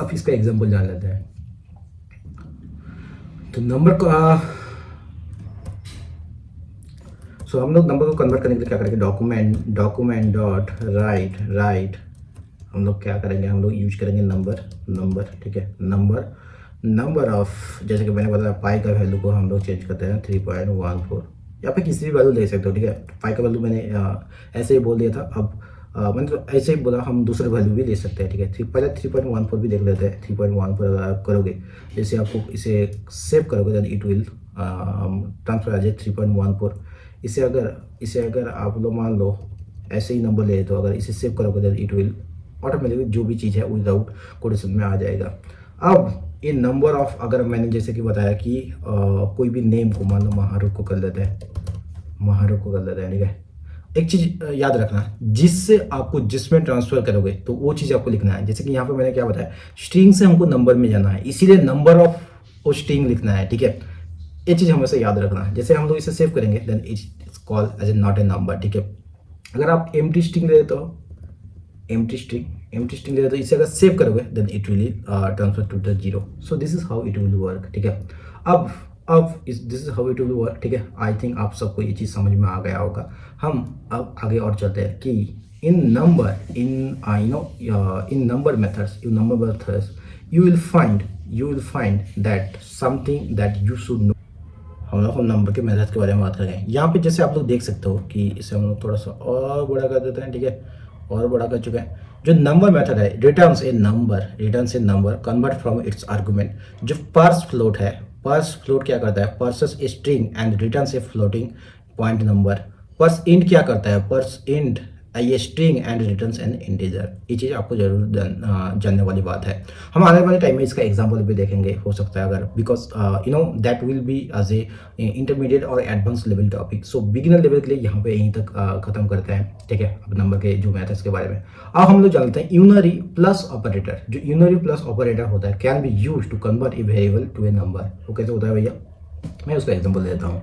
A: अब इसका एग्जांपल जान लेते हैं। तो नंबर को सो हम लोग नंबर को कन्वर्ट करने के लिए क्या करेंगे, डॉक्यूमेंट डॉट राइट हम लोग क्या करेंगे, हम लोग यूज करेंगे नंबर। ठीक है, नंबर ऑफ, जैसे कि मैंने बताया पाई का वैल्यू को हम लोग चेंज करते हैं 3.14, या फिर किसी भी वैल्यू ले सकते हो। ठीक है, पाई का वैल्यू मैंने ऐसे ही बोल दिया था। अब मैंने तो ऐसे ही बोला, हम दूसरे वैल्यू भी ले सकते हैं। ठीक है, पहले 3.14 भी देख लेते हैं। 3.14 अगर आप करोगे, जैसे आपको इसे सेव करोगे देन इट विल ट्रांसफर आ जाए 3.14। इसे अगर आप लोग मान लो ऐसे ही नंबर ले, तो अगर इसे सेव करोगे देन इट विल ऑटोमेटिकली जो भी चीज़ है विदाउट कोटेशन में आ जाएगा। अब ये नंबर ऑफ, अगर मैंने जैसे कि बताया कि कोई भी नेम को मान लो महारूप को कर लेते हैं, ठीक है। एक चीज़ याद रखना, जिससे आपको जिसमें ट्रांसफ़र करोगे तो वो चीज़ आपको लिखना है। जैसे कि यहाँ पे मैंने क्या बताया, स्ट्रिंग से हमको नंबर में जाना है, इसीलिए नंबर ऑफ वो स्ट्रिंग लिखना है। ठीक है, ये चीज़ हमेशा याद रखना है। जैसे हम लोग इसे सेव करेंगे then it's call as a not a number. ठीक है, अगर आप एम्प्टी स्ट्रिंग ले तो एम्प्टी स्ट्रिंग ले तो इसे अगर सेव करोगे then it will transfer to the zero. So this is how it will work. ठीक है, अब this is how it will work. ठीक है, आई थिंक आप सबको ये चीज़ समझ में आ गया होगा। हम अब आगे और चलते हैं कि in number methods you will find that something that you should know। हम लोग नंबर के मेथड के बारे में बात करेंगे। यहाँ पे जैसे आप लोग देख सकते हो कि इसे हम लोग थोड़ा सा और बड़ा कर देते हैं। ठीक है, और बड़ा कर चुके हैं। जो नंबर मेथड है, returns A number convert from its argument. जो पार्स फ्लोट है, पार्स फ्लोट क्या करता है, purchase a string and returns a floating point number. Purse int क्या करता है, पर्स इंट ये string and returns N integer. ये चीज़ आपको जरूर जानने वाली बात है। हम आने वाले टाइम में इसका एग्जांपल भी देखेंगे, हो सकता है अगर, because that will be as a intermediate और advance level topic. So beginner level के लिए यहाँ पे यहीं तक खत्म करते हैं। ठीक है, अब नंबर के जो मैथड्स के बारे में अब हम लोग जानते हैं। यूनरी प्लस ऑपरेटर, जो यूनरी प्लस ऑपरेटर होता है can be use to convert a variable to a number. वो कैसे होता है भैया, मैं उसका एग्जाम्पल देता हूँ।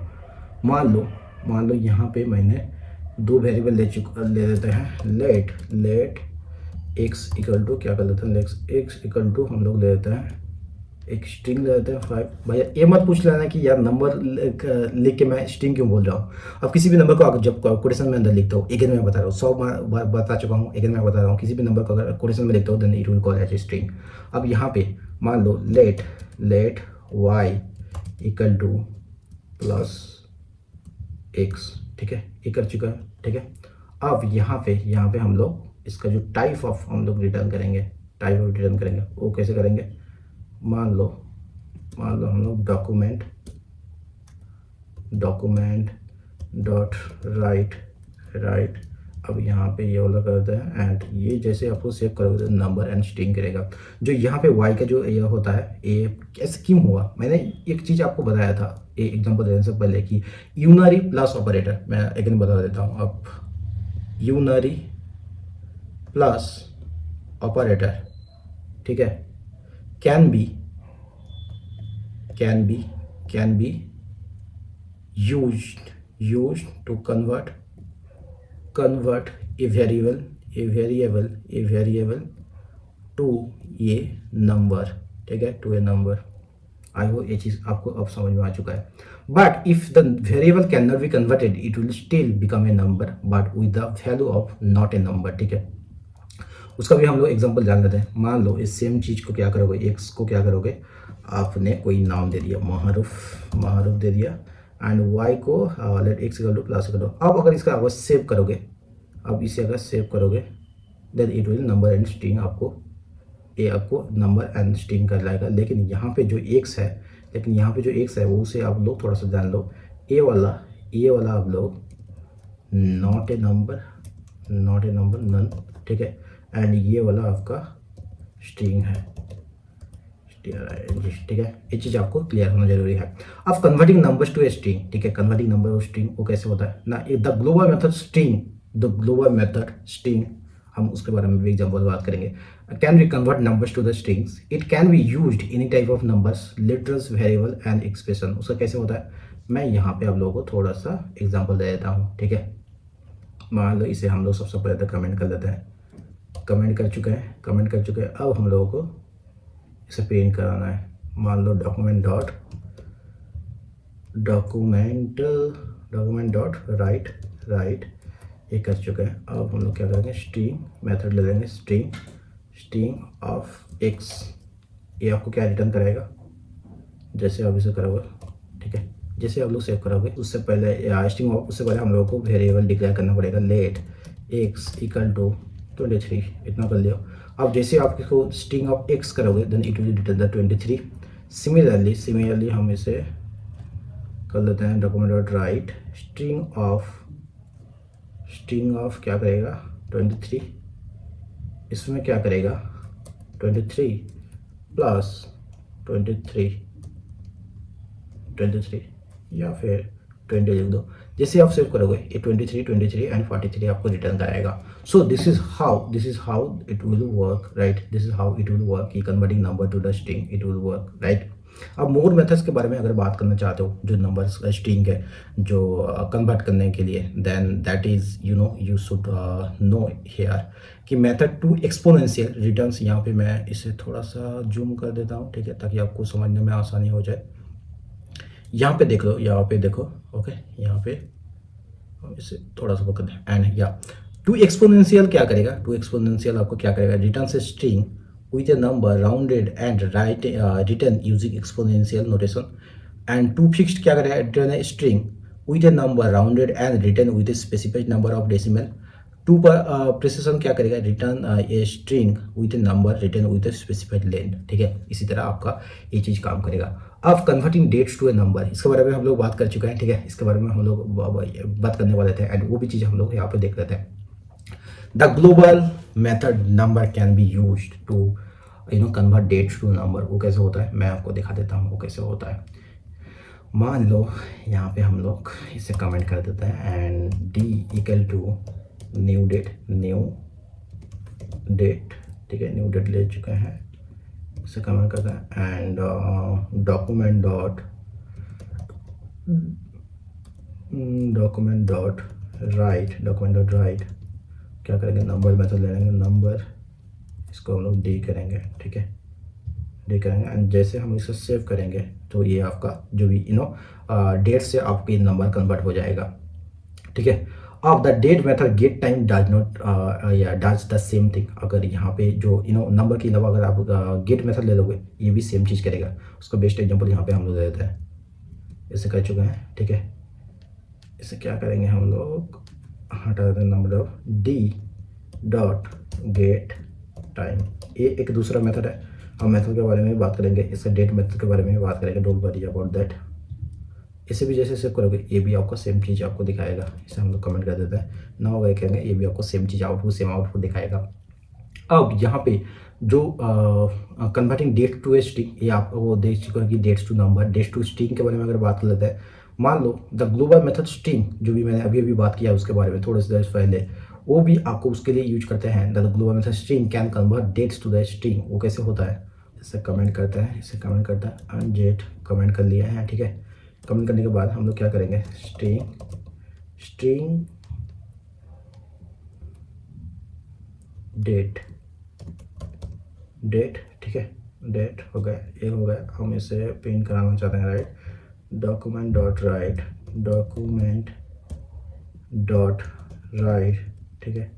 A: मान लो यहाँ पे मैंने दो वेरिएबल ले लेते हैं। लेट एक्स इक्वल टू क्या कर लेते हैं, एक्स इक्वल टू हम लोग ले लेते हैं एक स्ट्रिंग ले लेते हैं 5। भैया ये मत पूछ लेना कि यार नंबर लिख के मैं स्ट्रिंग क्यों बोल रहा हूँ। अब किसी भी नंबर को अगर जब कोटेशन में अंदर लिखता हूँ, अगेन मैं बता रहा हूँ, 100 बार बता चुका हूँ, अगेन मैं बता रहा हूँ, किसी भी नंबर को अगर कोटेशन में लिखता हूँ then it will call as a string. अब यहाँ पे मान लो let y equal to plus x. ठीक है, ये कर चुका है। ठीक है, अब यहाँ पे हम लोग इसका जो टाइप ऑफ हम लोग रिटर्न करेंगे, वो कैसे करेंगे। मान लो हम लोग डॉक्यूमेंट डॉट राइट। अब यहाँ पे ये वाला करते हैं एंड ये जैसे आपको सेव करोगे तो नंबर एंड स्ट्रिंग करेगा। जो यहाँ पे वाई का जो ये होता है, ये कैसे क्यों हुआ, मैंने एक चीज़ आपको बताया था ये एग्जांपल देने से पहले कि यूनरी प्लस ऑपरेटर, मैं अगेन बता देता हूँ। अब यूनरी प्लस ऑपरेटर, ठीक है, can B used to convert a variable to a number। ठीक है, to a number. I hope ये चीज़ आपको अब समझ में आ चुका है। But if the variable can not be converted it will still become a number but with the value of not a number. ठीक है, उसका भी हम लोग एग्जांपल जान लेते हैं। मान लो इस सेम चीज़ को क्या करोगे, एक्स को क्या करोगे, आपने कोई नाम दे दिया, महारूफ दे दिया एंड वाई को let X equal to plus equal to. अब अगर इसका अगर सेव करोगे, then it will number and string आपको नंबर एंड स्ट्रिंग कर लाएगा। लेकिन यहाँ पे जो एक्स है वो उसे आप लोग थोड़ा सा जान लो। ए वाला आप लोग नॉट ए नंबर नन। ठीक है, एंड ये वाला आपका स्ट्रिंग है। ठीक है, ये चीज़ आपको क्लियर होना जरूरी है। अब converting numbers to a string, ठीक है, कन्वर्टिंग नंबर टू स्ट्रिंग वो कैसे होता है ना, द ग्लोबल मेथड स्ट्रिंग, हम उसके बारे में भी एग्जांपल बात करेंगे। Can be convert numbers to the strings, it can be used any type of numbers, literals, variable and expression. उसका कैसे होता है, मैं यहाँ पे आप लोगों को थोड़ा सा एग्जांपल दे देता हूँ। ठीक है, मान लो इसे हम लोग सबसे पहले तो कमेंट कर लेते हैं। कमेंट कर चुके हैं, कमेंट कर चुके हैं। अब हम लोगों को इसे प्रिंट कराना है। मान लो डॉक्यूमेंट डॉट राइट ये कर चुके हैं। अब हम लोग क्या करेंगे, स्ट्रिंग मेथड ले लेंगे, स्ट्रिंग ऑफ एक्स। ये आपको क्या रिटर्न करेगा, जैसे आप इसे करोगे, ठीक है, जैसे आप लोग सेव करोगे उससे पहले स्ट्रिंग ऑफ, उससे पहले हम लोगों को वेरिएबल डिक्लेयर करना पड़ेगा, लेट एक्स इक्वल टू 23। इतना कर लिया। अब जैसे आप इसको स्ट्रिंग ऑफ एक्स करोगे then it will return the 23। Similarly हम इसे कर लेते हैं document dot write string of क्या करेगा 23। इसमें क्या करेगा 23 प्लस 23 या फिर 20 लिख दो। जैसे आप सेव करोगे ये 23 एंड 43 आपको रिटर्न कराएगा। So this is how it will work, right. This is how it will work कि converting number to the string it will work, right. अब मोर मेथड्स के बारे में अगर बात करना चाहते हो, जो नंबर्स स्ट्रिंग है जो कन्वर्ट करने के लिए, then that is you should know here कि मेथड टू एक्सपोनेंशियल रिटर्न्स। यहाँ पे मैं इसे थोड़ा सा जूम कर देता हूँ, ठीक है, ताकि आपको समझने में आसानी हो जाए। यहाँ पे देख लो, यहाँ पे देखो, ओके, यहाँ पे हम इसे थोड़ा सा पकड़ दें एंड या टू एक्सपोनेंशियल क्या करेगा, टू एक्सपोनेंशियल आपको क्या करेगा, रिटर्न से string with a number rounded and written using exponential notation, and to fixed क्या करेगा, return a string with a number rounded and written with a specified number of decimal। To पर प्रिसिशन क्या करेगा, return a string with a number return with a specified length, ठीक है। इसी तरह आपका ये चीज़ काम करेगा। अब converting dates to a number, इसके बारे में हम लोग बात कर चुके हैं, ठीक है। इसके बारे में हम लोग बात करने वाले थे एंड वो भी चीज़ हम लोग यहाँ पे देख लेते हैं। The global method number can be used to convert dates to number। वो कैसे होता है मैं आपको दिखा देता हूँ वो कैसे होता है। मान लो यहाँ पे हम लोग इसे कमेंट कर देते हैं and d equal to new date, ठीक है, न्यू डेट ले चुके हैं, इसे कमेंट करते हैं एंड डॉक्यूमेंट डॉट राइट क्या करेंगे, नंबर मेथड ले लेंगे, नंबर इसको हम लोग डी करेंगे, ठीक है, डी करेंगे एंड जैसे हम इसे सेव करेंगे तो ये आपका जो भी डेट से आपके नंबर कन्वर्ट हो जाएगा, ठीक है। अब the date method get time does not does the same thing. अगर यहाँ पे जो नंबर के अलावा अगर आप गेट मेथड ले लोगे ये भी सेम चीज़ करेगा। उसका बेस्ट एग्जांपल यहाँ पे हम लोग दे देते हैं, इसे कर चुके हैं, ठीक है। इसे क्या करेंगे हम लोग, हटा देते हैं number of D dot get time. ये एक दूसरा मेथड है, हम मेथड के बारे में भी बात करेंगे, इससे डेट मेथड के बारे में भी बात करेंगे, डोंट वरी अबाउट दैट। इसे भी जैसे सेव करोगे ये भी आपको सेम चीज़ आपको दिखाएगा। इसे हम लोग कमेंट कर देते हैं, ना होगा कहेंगे, ये भी आपको सेम चीज़ सेम आउटपुट दिखाएगा। अब यहाँ पे जो converting date to a string, ये आप वो देख चुके हैं कि dates to number, dates to string के बारे में अगर बात कर लेते हैं। मान लो द ग्लोबल मेथड स्ट्रिंग, जो भी मैंने अभी बात किया उसके बारे में थोड़े से देर पहले, वो भी आपको उसके लिए यूज करते हैं। The global method string can convert dates to the string. वो कैसे होता है, इसे कमेंट करते हैं, अनजेट कमेंट कर लिया है, ठीक है। कमेंट करने के बाद हम लोग क्या करेंगे, स्ट्रिंग डेट, ठीक है, डेट हो गया, ये हो गया। हम इसे प्रिंट कराना चाहते हैं, राइट, डॉक्यूमेंट डॉट राइट, ठीक है।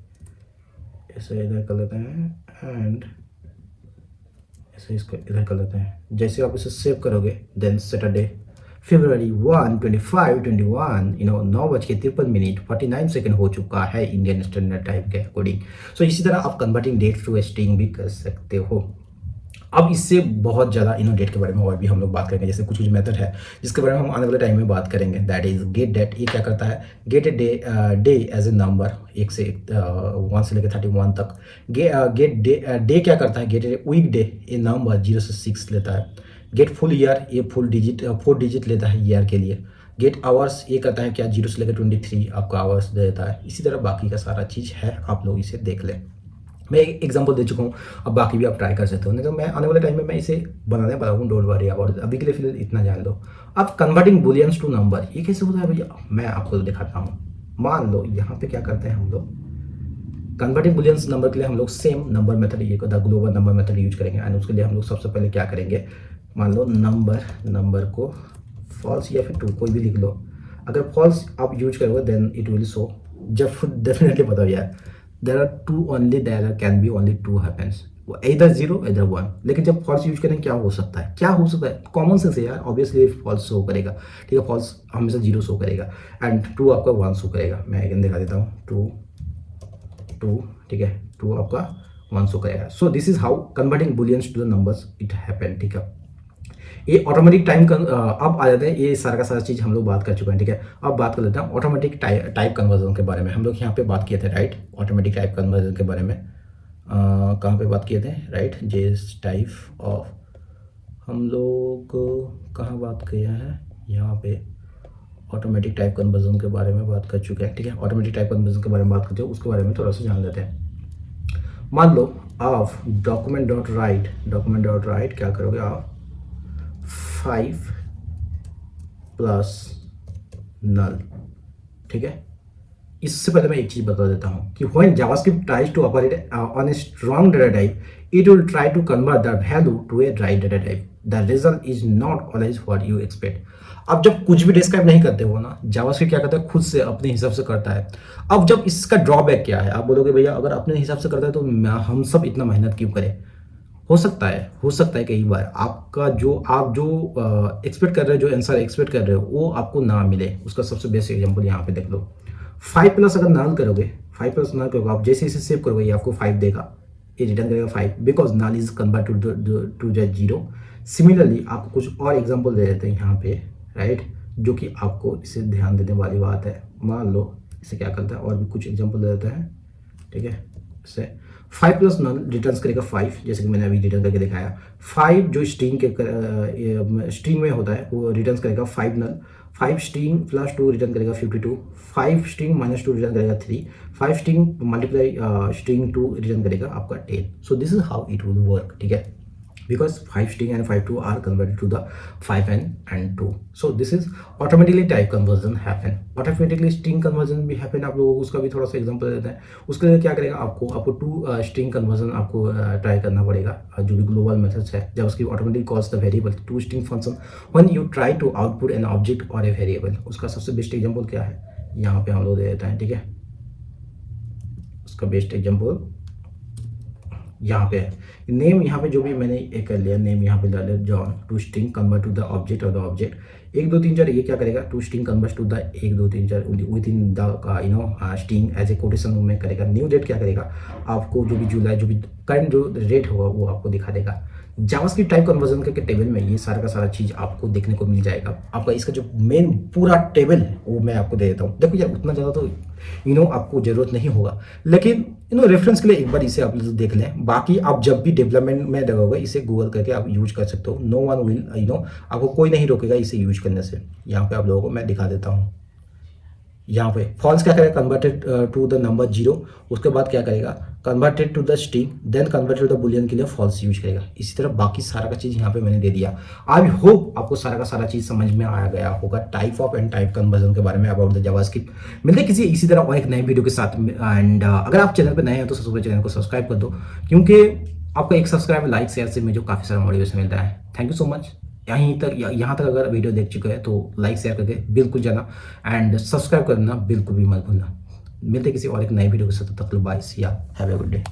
A: इसे इधर कर लेते हैं एंड इसे इसको इधर कर लेते हैं। जैसे आप इसे सेव करोगे देन सैटरडे February 1 25 21 9:53 हो चुका है इंडियन स्टैंडर्ड टाइम के अकॉर्डिंग। सो इसी तरह आप कन्वर्टिंग डेट टू स्ट्रिंग भी कर सकते हो। अब इससे बहुत ज़्यादा डेट के बारे में और भी हम लोग बात करेंगे, जैसे कुछ मेथड है जिसके बारे में हम आने वाले टाइम में बात करेंगे। That is get date. ये क्या करता है, get a day as a number 1 से 1 से लेकर 31 तक। गेट डे क्या करता है, get a week day a number 0 से 6 लेता है। गेट फुल ईयर, ये 4 डिजिट लेता है ईयर के लिए। गेट आवर्स, ये करता है क्या 0 से लेकर 23 आपका आवर्स देता है। इसी तरह बाकी का सारा चीज़ है, आप लोग इसे देख लें। मैं एक एग्जांपल दे चुका हूँ, अब बाकी भी आप ट्राई कर सकते हो, नहीं तो मैं आने वाले टाइम में मैं इसे बनाने वाला हूँ, डोंट वरी अबाउट। अभी के लिए फिलहाल इतना जान लो। अब कन्वर्टिंग बुलियंस टू नंबर, ये कैसे होता है भैया, मैं आपको दिखाता हूँ। मान लो यहाँ पे क्या करते हैं हम लोग, कन्वर्टिंग बुलियंस नंबर के लिए हम लोग सेम नंबर मेथड, ये the global number method use करेंगे। एंड उसके लिए हम लोग सबसे पहले क्या करेंगे, मान लो नंबर को फॉल्स या फिर ट्रू कोई भी लिख लो। अगर फॉल्स आप यूज करोगे देन इट विल शो, जब डेफिनेटली बताओ यार, there are two only, there can be only two happens, इधर 0 इधर 1। लेकिन जब फॉल्स यूज करें क्या हो सकता है, क्या हो सकता है, कॉमन सेंस है यार, ऑब्वियसली फॉल्स शो करेगा, ठीक है, फॉल्स हमेशा 0 शो करेगा एंड ट्रू आपका 1 शो करेगा। मैं अगेन दिखा देता हूँ, टू, ठीक है, ट्रू आपका 1 शो करेगा। So this is how converting booleans to the numbers it happen, ठीक है। ये ऑटोमेटिक टाइम अब आ जाते हैं, ये सारा का सारा चीज़ हम लोग बात कर चुके हैं, ठीक है। अब बात कर लेते हैं ऑटोमेटिक टाइप कन्वर्जन के बारे में। हम लोग यहाँ पे बात किए थे, राइट, ऑटोमेटिक टाइप कन्वर्जन के बारे में। कहाँ पे बात किए थे, राइट, जिस टाइप ऑफ हम लोग कहाँ बात किया है, यहाँ पे ऑटोमेटिक टाइप कन्वर्जन के बारे में बात कर चुके हैं, ठीक है। ऑटोमेटिक टाइप कन्वर्जन के बारे में बात करते हैं, उसके बारे में थोड़ा सा जान लेते हैं। मान लो आप डॉक्यूमेंट डॉट राइट क्या करोगे आप, 5 प्लस नल, ठीक है। इससे पहले मैं एक चीज बता देता हूं कि when JavaScript tries to operate on a strong data type, it will try to convert the value to a right data type. The result is not always what you expect. अब जब कुछ भी डिस्क्राइब नहीं करते हो ना, जावास्क्रिप्ट क्या करता है, खुद से अपने हिसाब से करता है। अब जब इसका ड्रॉबैक क्या है, आप बोलोगे भैया अगर अपने हिसाब से करता है तो हम सब इतना मेहनत क्यों करें। हो सकता है कई बार आपका जो आप जो एक्सपेक्ट कर रहे हो, जो आंसर एक्सपेक्ट कर रहे हो वो आपको ना मिले। उसका सबसे बेस्ट एग्जांपल यहाँ पे देख लो, 5 प्लस अगर नल करोगे, 5 प्लस नल करोगे, आप जैसे इसे सेव करोगे ये आपको 5 देगा, ये रिटर्न करेगा 5, because null is convert to the 0। Similarly आपको कुछ और एग्जाम्पल दे देते हैं यहाँ पे, राइट, जो कि आपको इसे ध्यान देने वाली बात है। मान लो इसे क्या करता है, और भी कुछ एग्जाम्पल दे देते हैं, ठीक है। इसे 5 प्लस नल रिटर्न करेगा 5, जैसे कि मैंने अभी रिटर्न करके दिखाया। 5 जो स्ट्रिंग में होता है वो रिटर्न करेगा 5 नल, 5 स्ट्रिंग प्लस 2 रिटर्न करेगा 52, 5 स्ट्रिंग माइनस 2 रिटर्न करेगा 3, 5 स्ट्रिंग मल्टीप्लाई स्ट्रिंग 2 रिटर्न करेगा आपका 10। सो this is how it will work, ठीक है, because 5 string and 5 2 are converted to the 5 and 2. So this is automatically type conversion happen. Automatically string conversion भी happen, आप लोगों को उसका भी थोड़ा सा एग्जांपल देते हैं। उसके लिए क्या करेगा, आपको 2 string conversion आपको ट्राई करना पड़ेगा, जो भी ग्लोबल मेथड्स है। जब उसकी automatically calls the variable 2 string function when you try to output an object or a variable। उसका सबसे बेस्ट एग्जांपल क्या है, यहाँ पे हम लोग दे देते हैं, ठीक है। उसका बेस्ट एग्जांपल यहाँ पे है, नेम यहाँ पे जो भी मैंने एक कर लिया, नेम यहाँ पे डाल लिया John, to string convert to the object और द ऑब्जेक्ट 1 2 3 4। ये क्या करेगा, to string convert to the 1 2 3 4 within the string as a quotation में करेगा। न्यू डेट क्या करेगा, आपको जो भी जुलाई जो भी करंट जो रेट होगा वो आपको दिखा देगा। जावास्क्रिप्ट टाइप कन्वर्जन के टेबल में ये सारा का सारा चीज़ आपको देखने को मिल जाएगा। आपका इसका जो मेन पूरा टेबल वो मैं आपको दे देता हूँ। देखो यार उतना ज़्यादा तो आपको ज़रूरत नहीं होगा, लेकिन रेफरेंस के लिए एक बार इसे आप देख लें। बाकी आप जब भी डेवलपमेंट में लगोगे इसे गूगल करके आप यूज कर सकते हो। नो वन विल आपको कोई नहीं रोकेगा इसे यूज करने से। यहाँ पे आप लोगों को मैं दिखा देता हूँ। यहाँ पे फॉल्स क्या करेगा, कन्वर्टेड टू द नंबर 0। उसके बाद क्या करेगा, converted to the string, then converted to the boolean के लिए फॉल्स यूज करेगा। इसी तरह बाकी सारा का चीज़ यहाँ पे मैंने दे दिया। आई होप आपको सारा का सारा चीज़ समझ में आ गया होगा type of and type conversion के बारे में अबाउट द जावास्क्रिप्ट। मिलते किसी इसी तरह और एक नई वीडियो के साथ। एंड अगर आप चैनल पर नए हैं तो सबसे पहले चैनल को सब्सक्राइब कर दो, क्योंकि आपका एक सब्सक्राइब लाइक शेयर से मुझे काफ़ी सारा मोटिवेशन मिलता है। Thank you so much. यहाँ तक अगर वीडियो देख चुके हैं तो लाइक शेयर करके बिल्कुल जाना एंड सब्सक्राइब करना बिल्कुल भी मत भूलना। मिलते किसी और एक नई वीडियो के साथ, तब तक बाय, सी या हैव ए गुड डे।